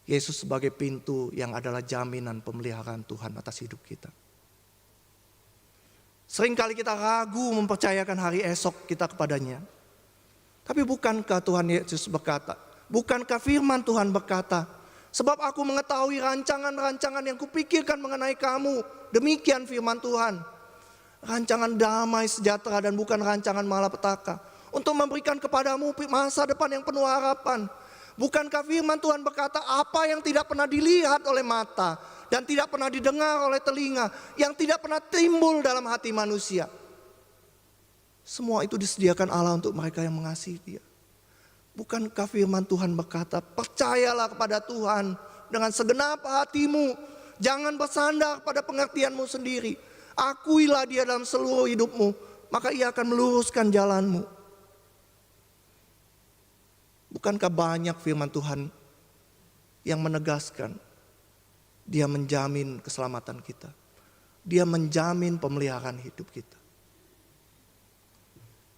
Speaker 1: Yesus sebagai pintu yang adalah jaminan pemeliharaan Tuhan atas hidup kita. Seringkali kita ragu mempercayakan hari esok kita kepadanya. Tapi bukankah Tuhan Yesus berkata, bukankah firman Tuhan berkata, sebab aku mengetahui rancangan-rancangan yang kupikirkan mengenai kamu. Demikian firman Tuhan. Rancangan damai sejahtera dan bukan rancangan malapetaka. Untuk memberikan kepadamu masa depan yang penuh harapan. Bukankah firman Tuhan berkata, apa yang tidak pernah dilihat oleh mata dan tidak pernah didengar oleh telinga, yang tidak pernah timbul dalam hati manusia. Semua itu disediakan Allah untuk mereka yang mengasihi Dia. Bukankah firman Tuhan berkata, percayalah kepada Tuhan dengan segenap hatimu. Jangan bersandar pada pengertianmu sendiri. Akuilah Dia dalam seluruh hidupmu, maka Ia akan meluruskan jalanmu. Bukankah banyak firman Tuhan yang menegaskan, Dia menjamin keselamatan kita. Dia menjamin pemeliharaan hidup kita.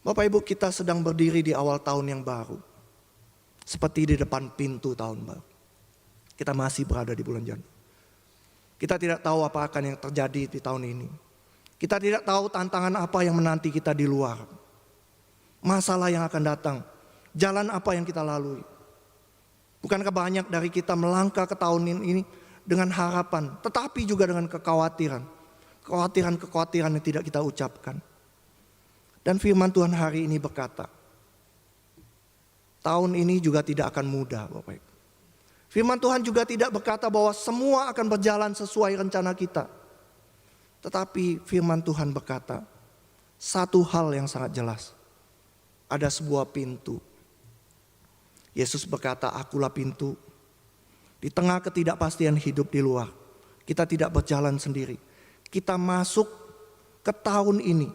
Speaker 1: Bapak Ibu, kita sedang berdiri di awal tahun yang baru. Seperti di depan pintu tahun baru. Kita masih berada di bulan Januari. Kita tidak tahu apa akan yang terjadi di tahun ini. Kita tidak tahu tantangan apa yang menanti kita di luar. Masalah yang akan datang. Jalan apa yang kita lalui. Bukankah banyak dari kita melangkah ke tahun ini dengan harapan, tetapi juga dengan kekhawatiran. Kekhawatiran yang tidak kita ucapkan. Dan firman Tuhan hari ini berkata, tahun ini juga tidak akan mudah Bapak Ibu. Firman Tuhan juga tidak berkata bahwa semua akan berjalan sesuai rencana kita. Tetapi firman Tuhan berkata, satu hal yang sangat jelas. ada sebuah pintu. Yesus berkata, akulah pintu. Di tengah ketidakpastian hidup di luar, kita tidak berjalan sendiri. Kita masuk ke tahun ini,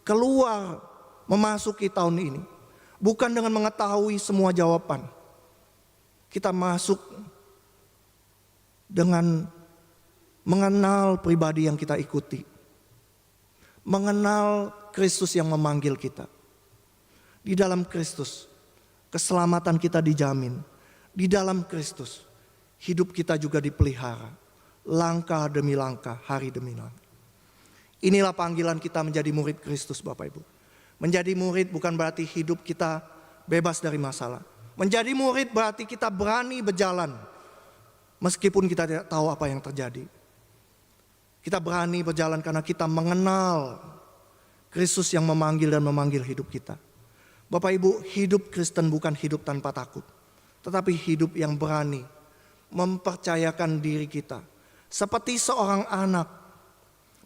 Speaker 1: keluar memasuki tahun ini, bukan dengan mengetahui semua jawaban. Kita masuk dengan mengenal pribadi yang kita ikuti, mengenal Kristus yang memanggil kita. Di dalam Kristus, keselamatan kita dijamin. Di dalam Kristus, hidup kita juga dipelihara. Langkah demi langkah, hari demi langkah. Inilah panggilan kita menjadi murid Kristus, Bapak Ibu. Menjadi murid bukan berarti hidup kita bebas dari masalah. Menjadi murid berarti kita berani berjalan. Meskipun kita tidak tahu apa yang terjadi. Kita berani berjalan karena kita mengenal Kristus yang memanggil dan memanggil hidup kita. Bapak Ibu, hidup Kristen bukan hidup tanpa takut, tetapi hidup yang berani mempercayakan diri kita. Seperti seorang anak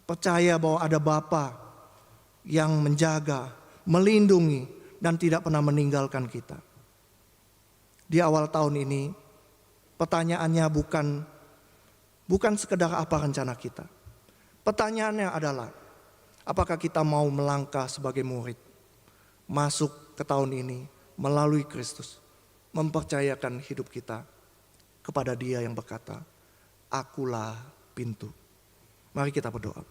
Speaker 1: percaya bahwa ada Bapa yang menjaga, melindungi, dan tidak pernah meninggalkan kita. Di awal tahun ini, pertanyaannya bukan sekedar apa rencana kita. Pertanyaannya adalah, apakah kita mau melangkah sebagai murid, masuk ke tahun ini melalui Kristus, mempercayakan hidup kita kepada Dia yang berkata, akulah pintu. Mari kita berdoa.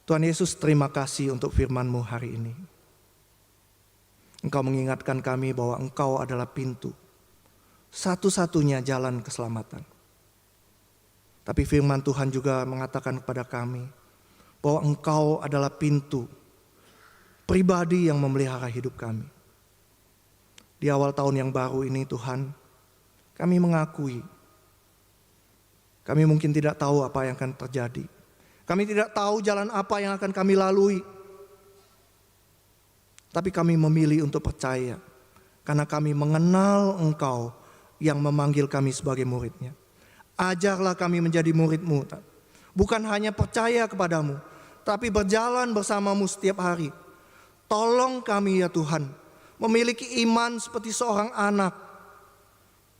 Speaker 1: Tuhan Yesus, terima kasih untuk firman-Mu hari ini. Engkau mengingatkan kami bahwa Engkau adalah pintu, satu-satunya jalan keselamatan. Tapi firman Tuhan juga mengatakan kepada kami bahwa Engkau adalah pintu pribadi yang memelihara hidup kami. Di awal tahun yang baru ini Tuhan, kami mengakui, kami mungkin tidak tahu apa yang akan terjadi. Kami tidak tahu jalan apa yang akan kami lalui. Tapi kami memilih untuk percaya, karena kami mengenal Engkau yang memanggil kami sebagai murid-Nya. Ajarlah kami menjadi murid-Mu, bukan hanya percaya kepadamu, tapi berjalan bersamamu setiap hari. Tolong kami ya Tuhan, memiliki iman seperti seorang anak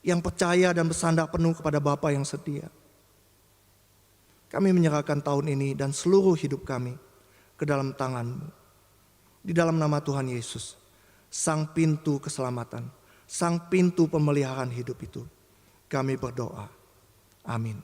Speaker 1: yang percaya dan bersandar penuh kepada Bapa yang setia. Kami menyerahkan tahun ini dan seluruh hidup kami ke dalam tangan-Mu. Di dalam nama Tuhan Yesus, Sang pintu keselamatan, Sang pintu pemeliharaan hidup itu, kami berdoa. Amin.